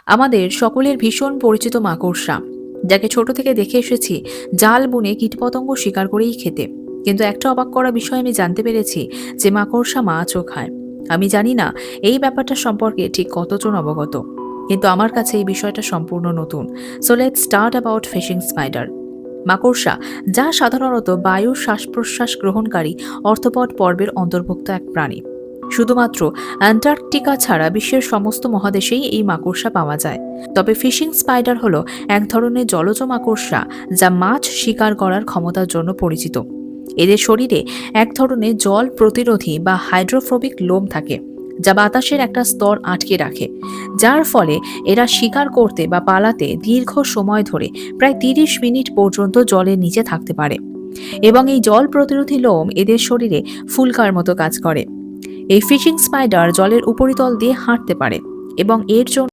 আমাদের সকলের ভীষণ পরিচিত মাকড়সা, যাকে ছোট থেকে দেখে এসেছি জাল বুনে কীটপতঙ্গ শিকার করেই খেতে। কিন্তু একটা অবাক করা বিষয় আমি জানতে পেরেছি যে মাকড়সা মাছও খায়। আমি জানি না এই ব্যাপারটা সম্পর্কে ঠিক কতজন অবগত, কিন্তু আমার কাছে এই বিষয়টা সম্পূর্ণ নতুন। So let's start about fishing spider. মাকড়সা, যা সাধারণত বায়ুর শ্বাস প্রশ্বাস গ্রহণকারী অর্থোপড পর্বের অন্তর্ভুক্ত এক প্রাণী। শুধুমাত্র অ্যান্টার্কটিকা ছাড়া বিশ্বের সমস্ত মহাদেশেই এই মাকড়সা পাওয়া যায়। তবে ফিশিং স্পাইডার হলো এক ধরনের জলজ মাকড়সা যা মাছ শিকার করার ক্ষমতার জন্য পরিচিত। এদের শরীরে এক ধরনের জল প্রতিরোধী বা হাইড্রোফোবিক লোম থাকে, যা বাতাসের একটা স্তর আটকে রাখে, যার ফলে এরা শিকার করতে বা পালাতে দীর্ঘ সময় ধরে প্রায় 30 মিনিট পর্যন্ত জলের নিচে থাকতে পারে। এবং এই জল প্রতিরোধী লোম এদের শরীরে ফুলকার মতো কাজ করে। এই ফিশিং স্পাইডার জলের উপরিতল দিয়ে হাঁটতে পারে এবং এর জন্য